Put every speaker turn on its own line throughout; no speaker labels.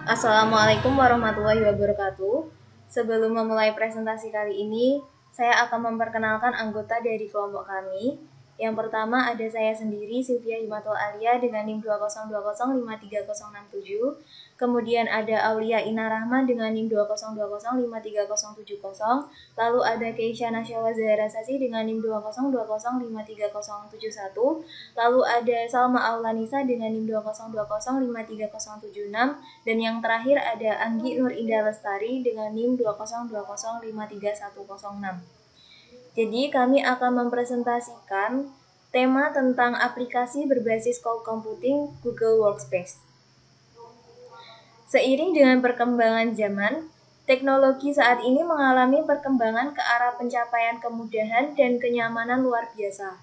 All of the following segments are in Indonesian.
Assalamualaikum warahmatullahi wabarakatuh. Sebelum memulai presentasi kali ini, saya akan memperkenalkan anggota dari kelompok kami. Yang pertama ada saya sendiri, Sylvia Himatul Alia dengan NIM 202053067. Kemudian ada Aulia Ina Rahman dengan NIM 202053070. Lalu ada Keisha Nasyawa Zahra Sasi dengan NIM 202053071. Lalu ada Salma Aulanisa dengan NIM 202053076. Dan yang terakhir ada Anggi Nur Indah Lestari dengan NIM 202053106. Jadi kami akan mempresentasikan tema tentang aplikasi berbasis cloud computing Google Workspace. Seiring dengan perkembangan zaman, teknologi saat ini mengalami perkembangan ke arah pencapaian kemudahan dan kenyamanan luar biasa.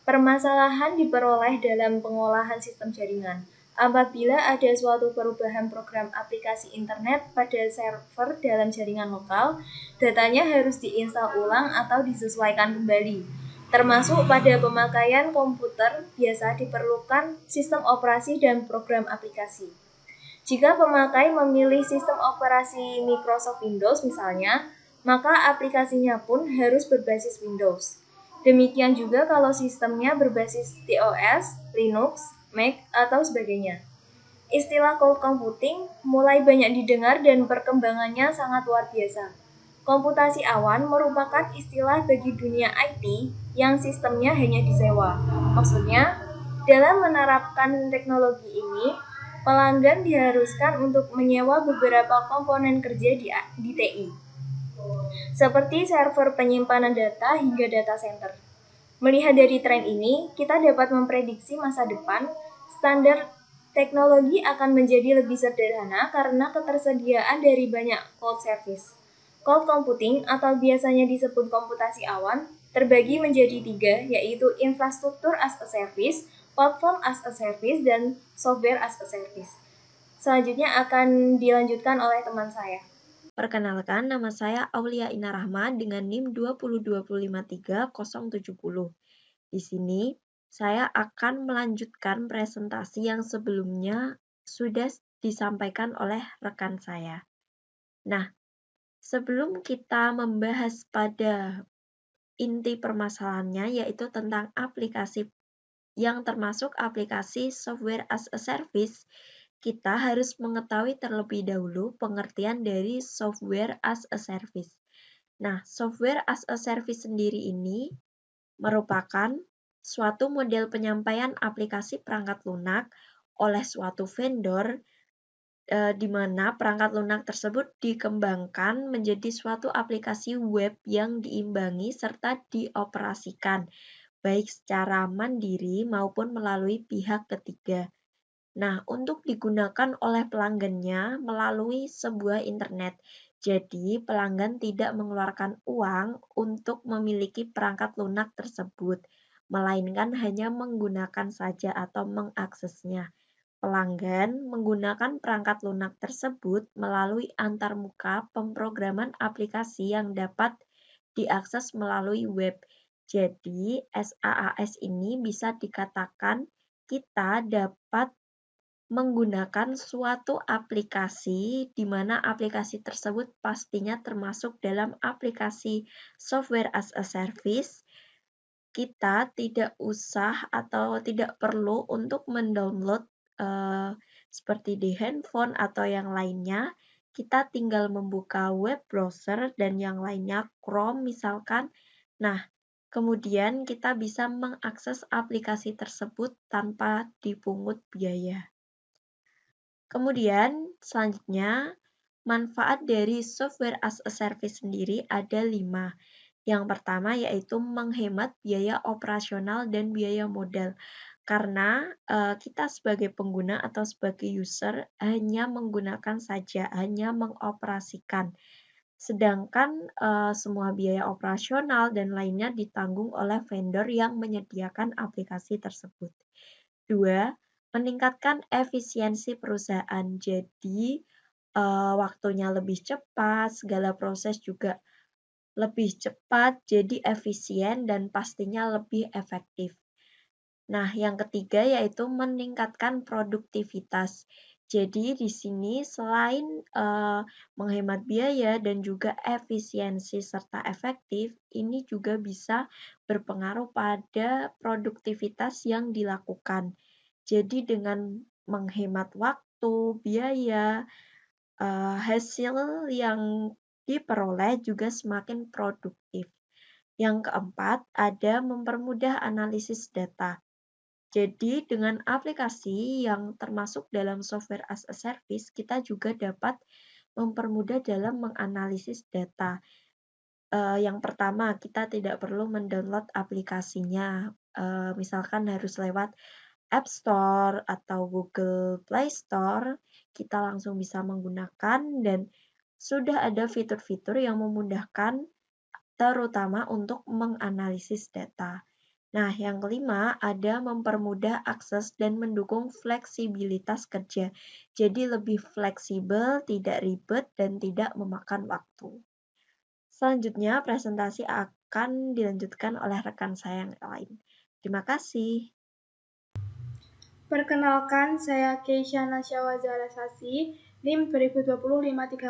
Permasalahan diperoleh dalam pengolahan sistem jaringan. Apabila ada suatu perubahan program aplikasi internet pada server dalam jaringan lokal, datanya harus diinstal ulang atau disesuaikan kembali. Termasuk pada pemakaian komputer, biasa diperlukan sistem operasi dan program aplikasi. Jika pemakai memilih sistem operasi Microsoft Windows misalnya, maka aplikasinya pun harus berbasis Windows. Demikian juga kalau sistemnya berbasis TOS, Linux, Mac, atau sebagainya. Istilah cloud computing mulai banyak didengar dan perkembangannya sangat luar biasa. Komputasi awan merupakan istilah bagi dunia IT yang sistemnya hanya disewa. Maksudnya, dalam menerapkan teknologi ini, pelanggan diharuskan untuk menyewa beberapa komponen kerja di TI, seperti server penyimpanan data hingga data center. Melihat dari tren ini, kita dapat memprediksi masa depan, standar teknologi akan menjadi lebih sederhana karena ketersediaan dari banyak cloud service. Cloud computing atau biasanya disebut komputasi awan terbagi menjadi 3, yaitu infrastruktur as a service, platform as a service, dan software as a service. Selanjutnya akan dilanjutkan oleh teman saya.
Perkenalkan, nama saya Aulia Ina Rahma dengan NIM 202053070. Di sini, saya akan melanjutkan presentasi yang sebelumnya sudah disampaikan oleh rekan saya. Nah, sebelum kita membahas pada inti permasalahannya, yaitu tentang aplikasi yang termasuk aplikasi software as a service, kita harus mengetahui terlebih dahulu pengertian dari software as a service. Nah, software as a service sendiri ini merupakan suatu model penyampaian aplikasi perangkat lunak oleh suatu vendor di mana perangkat lunak tersebut dikembangkan menjadi suatu aplikasi web yang diimbangi serta dioperasikan baik secara mandiri maupun melalui pihak ketiga. Nah, untuk digunakan oleh pelanggannya melalui sebuah internet. Jadi, pelanggan tidak mengeluarkan uang untuk memiliki perangkat lunak tersebut, melainkan hanya menggunakan saja atau mengaksesnya. Pelanggan menggunakan perangkat lunak tersebut melalui antarmuka pemrograman aplikasi yang dapat diakses melalui web. Jadi, SaaS ini bisa dikatakan kita dapat menggunakan suatu aplikasi di mana aplikasi tersebut pastinya termasuk dalam aplikasi software as a service. Kita tidak usah atau tidak perlu untuk mendownload seperti di handphone atau yang lainnya. Kita tinggal membuka web browser dan yang lainnya, Chrome misalkan. Nah, kemudian kita bisa mengakses aplikasi tersebut tanpa dipungut biaya. Kemudian selanjutnya, manfaat dari software as a service sendiri ada 5. Yang pertama yaitu menghemat biaya operasional dan biaya modal. Karena kita sebagai pengguna atau sebagai user hanya menggunakan saja, hanya mengoperasikan. Sedangkan semua biaya operasional dan lainnya ditanggung oleh vendor yang menyediakan aplikasi tersebut. 2. Meningkatkan efisiensi perusahaan. Jadi, waktunya lebih cepat, segala proses juga lebih cepat, jadi efisien dan pastinya lebih efektif. Nah, yang ketiga yaitu meningkatkan produktivitas. Jadi di sini selain menghemat biaya dan juga efisiensi serta efektif, ini juga bisa berpengaruh pada produktivitas yang dilakukan. Jadi dengan menghemat waktu, biaya, hasil yang diperoleh juga semakin produktif. Yang keempat, ada mempermudah analisis data. Jadi dengan aplikasi yang termasuk dalam software as a service, kita juga dapat mempermudah dalam menganalisis data. Yang pertama, kita tidak perlu mendownload aplikasinya. Misalkan harus lewat App Store atau Google Play Store, kita langsung bisa menggunakan dan sudah ada fitur-fitur yang memudahkan terutama untuk menganalisis data. Nah, yang kelima ada mempermudah akses dan mendukung fleksibilitas kerja. Jadi lebih fleksibel, tidak ribet, dan tidak memakan waktu. Selanjutnya, presentasi akan dilanjutkan oleh rekan saya yang lain. Terima kasih.
Perkenalkan, saya Keisha Nasyawa Zarasasi, NIM 2020-53071.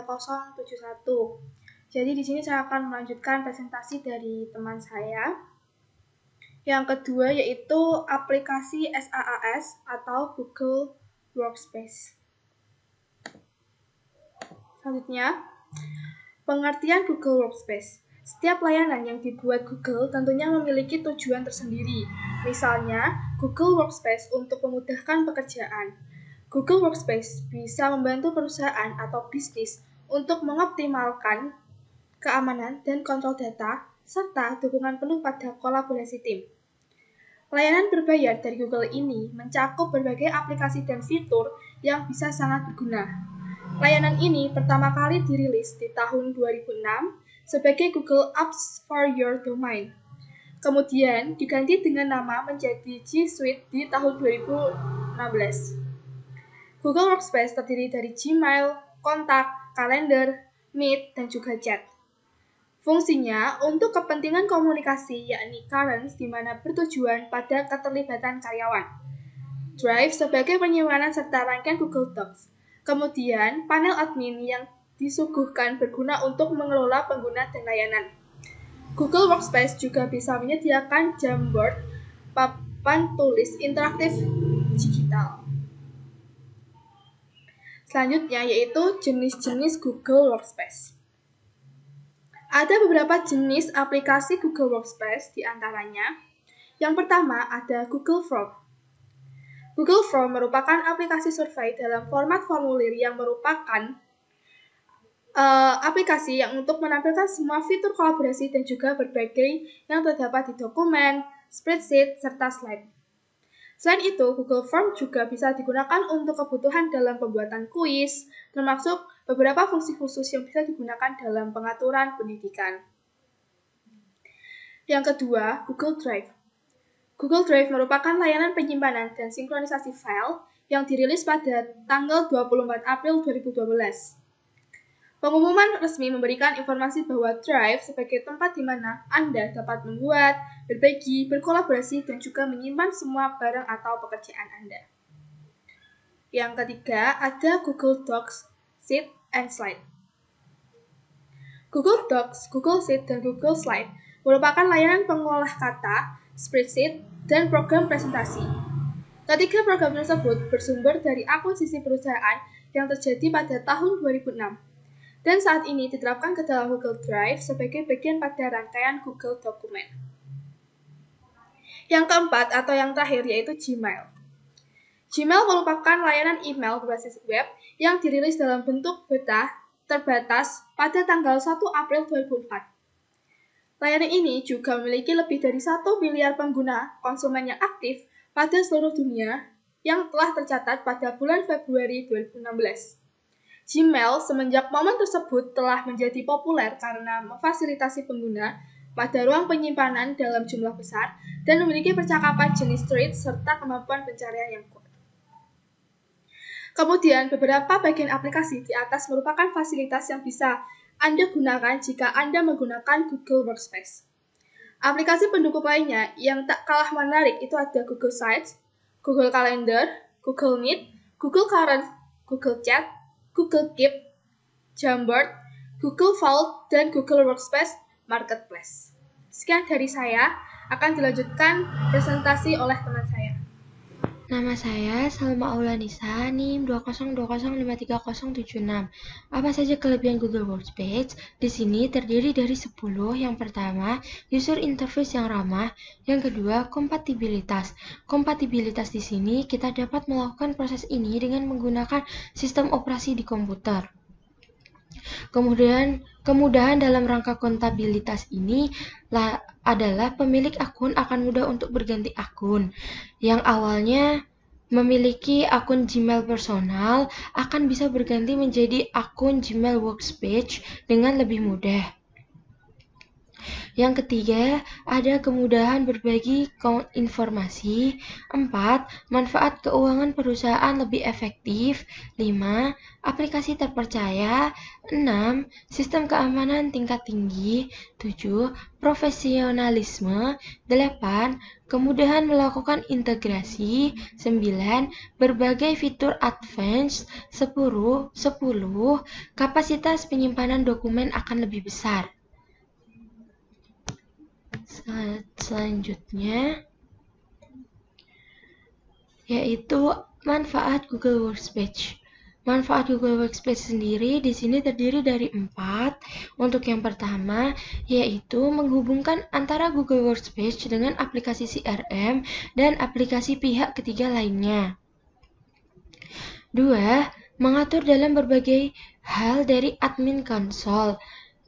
Jadi di sini saya akan melanjutkan presentasi dari teman saya. Yang kedua yaitu aplikasi SaaS atau Google Workspace. Selanjutnya, pengertian Google Workspace. Setiap layanan yang dibuat Google tentunya memiliki tujuan tersendiri. Misalnya, Google Workspace untuk memudahkan pekerjaan. Google Workspace bisa membantu perusahaan atau bisnis untuk mengoptimalkan keamanan dan kontrol data, serta dukungan penuh pada kolaborasi tim. Layanan berbayar dari Google ini mencakup berbagai aplikasi dan fitur yang bisa sangat berguna. Layanan ini pertama kali dirilis di tahun 2006 sebagai Google Apps for Your Domain. Kemudian diganti dengan nama menjadi G Suite di tahun 2016. Google Workspace terdiri dari Gmail, kontak, kalender, Meet, dan juga chat. Fungsinya untuk kepentingan komunikasi yakni currents di mana bertujuan pada keterlibatan karyawan. Drive sebagai penyimpanan serta rangkaian Google Docs. Kemudian panel admin yang disuguhkan berguna untuk mengelola pengguna dan layanan. Google Workspace juga bisa menyediakan Jamboard, papan tulis interaktif digital. Selanjutnya yaitu jenis-jenis Google Workspace. Ada beberapa jenis aplikasi Google Workspace di antaranya. Yang pertama ada Google Form. Google Form merupakan aplikasi survei dalam format formulir yang merupakan aplikasi yang untuk menampilkan semua fitur kolaborasi dan juga berbagai yang terdapat di dokumen, spreadsheet, serta slide. Selain itu, Google Form juga bisa digunakan untuk kebutuhan dalam pembuatan kuis, termasuk beberapa fungsi khusus yang bisa digunakan dalam pengaturan pendidikan. Yang kedua, Google Drive. Google Drive merupakan layanan penyimpanan dan sinkronisasi file yang dirilis pada tanggal 24 April 2012. Pengumuman resmi memberikan informasi bahwa Drive sebagai tempat di mana Anda dapat membuat, berbagi, berkolaborasi, dan juga menyimpan semua barang atau pekerjaan Anda. Yang ketiga, ada Google Docs, Sheet, and Slide. Google Docs, Google Sheet, dan Google Slide merupakan layanan pengolah kata, spreadsheet, dan program presentasi. Ketiga program tersebut bersumber dari akuisisi perusahaan yang terjadi pada tahun 2006. Dan saat ini diterapkan ke dalam Google Drive sebagai bagian pada rangkaian Google Dokumen. Yang keempat atau yang terakhir yaitu Gmail. Gmail merupakan layanan email berbasis web yang dirilis dalam bentuk beta terbatas pada tanggal 1 April 2004. Layanan ini juga memiliki lebih dari 1 miliar pengguna konsumen yang aktif pada seluruh dunia yang telah tercatat pada bulan Februari 2016. Gmail semenjak momen tersebut telah menjadi populer karena memfasilitasi pengguna pada ruang penyimpanan dalam jumlah besar dan memiliki percakapan jenis thread serta kemampuan pencarian yang kuat. Kemudian, beberapa bagian aplikasi di atas merupakan fasilitas yang bisa Anda gunakan jika Anda menggunakan Google Workspace. Aplikasi pendukung lainnya yang tak kalah menarik itu ada Google Sites, Google Calendar, Google Meet, Google Current, Google Chat, Google Keep, Jamboard, Google Vault, dan Google Workspace Marketplace. Sekian dari saya, akan dilanjutkan presentasi oleh teman saya.
Nama saya Salma Aulanisa, NIM 202053076. Apa saja kelebihan Google Workspace? Di sini terdiri dari 10. Yang pertama, user interface yang ramah. Yang kedua, kompatibilitas. Kompatibilitas di sini kita dapat melakukan proses ini dengan menggunakan sistem operasi di komputer. Kemudian, kemudahan dalam rangka kontabilitas ini adalah pemilik akun akan mudah untuk berganti akun. Yang awalnya memiliki akun Gmail personal akan bisa berganti menjadi akun Gmail Workspace dengan lebih mudah. Yang ketiga, ada kemudahan berbagi informasi. 4. Manfaat keuangan perusahaan lebih efektif. 5. Aplikasi terpercaya. 6. Sistem keamanan tingkat tinggi. 7. Profesionalisme. 8. Kemudahan melakukan integrasi. 9. Berbagai fitur advance. 10. Kapasitas penyimpanan dokumen akan lebih besar. Selanjutnya yaitu manfaat Google Workspace. Manfaat Google Workspace sendiri di sini terdiri dari 4. Untuk yang pertama yaitu menghubungkan antara Google Workspace dengan aplikasi CRM dan aplikasi pihak ketiga lainnya. 2. Mengatur dalam berbagai hal dari admin konsol.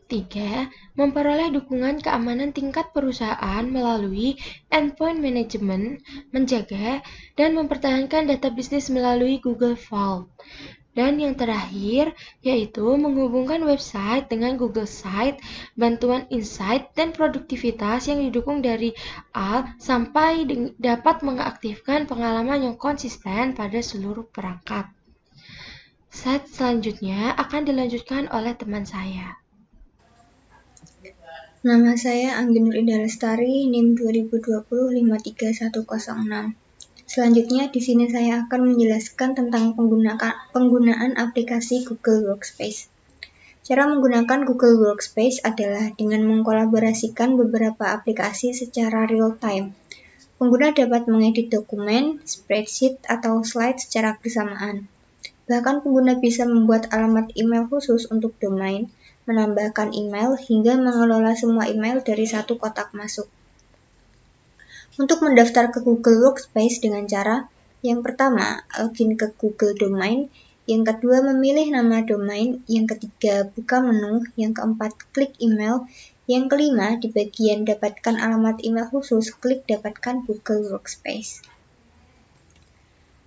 3. Memperoleh dukungan keamanan tingkat perusahaan melalui endpoint management, menjaga dan mempertahankan data bisnis melalui Google Vault. Dan yang terakhir, yaitu menghubungkan website dengan Google Site, bantuan insight, dan produktivitas yang didukung dari A sampai dapat mengaktifkan pengalaman yang konsisten pada seluruh perangkat. Slide selanjutnya akan dilanjutkan oleh teman saya.
Nama saya Angginur Indah Lestari, NIM 2020-53106. Selanjutnya, di sini saya akan menjelaskan tentang penggunaan aplikasi Google Workspace. Cara menggunakan Google Workspace adalah dengan mengkolaborasikan beberapa aplikasi secara real-time. Pengguna dapat mengedit dokumen, spreadsheet, atau slide secara bersamaan. Bahkan pengguna bisa membuat alamat email khusus untuk domain, menambahkan email, hingga mengelola semua email dari satu kotak masuk. Untuk mendaftar ke Google Workspace dengan cara, yang pertama, login ke Google Domain, yang kedua, memilih nama domain, yang ketiga, buka menu, yang keempat, klik email, yang kelima, di bagian dapatkan alamat email khusus, klik dapatkan Google Workspace.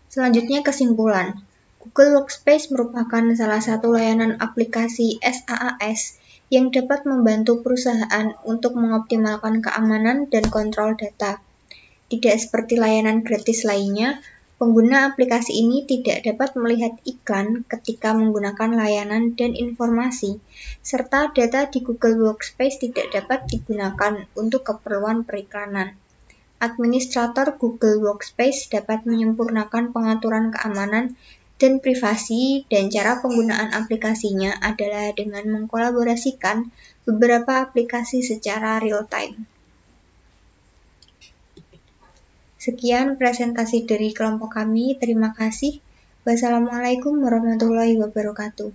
Selanjutnya kesimpulan. Google Workspace merupakan salah satu layanan aplikasi SaaS yang dapat membantu perusahaan untuk mengoptimalkan keamanan dan kontrol data. Tidak seperti layanan gratis lainnya, pengguna aplikasi ini tidak dapat melihat iklan ketika menggunakan layanan dan informasi, serta data di Google Workspace tidak dapat digunakan untuk keperluan periklanan. Administrator Google Workspace dapat menyempurnakan pengaturan keamanan dan privasi, dan cara penggunaan aplikasinya adalah dengan mengkolaborasikan beberapa aplikasi secara real-time. Sekian presentasi dari kelompok kami, terima kasih. Wassalamualaikum warahmatullahi wabarakatuh.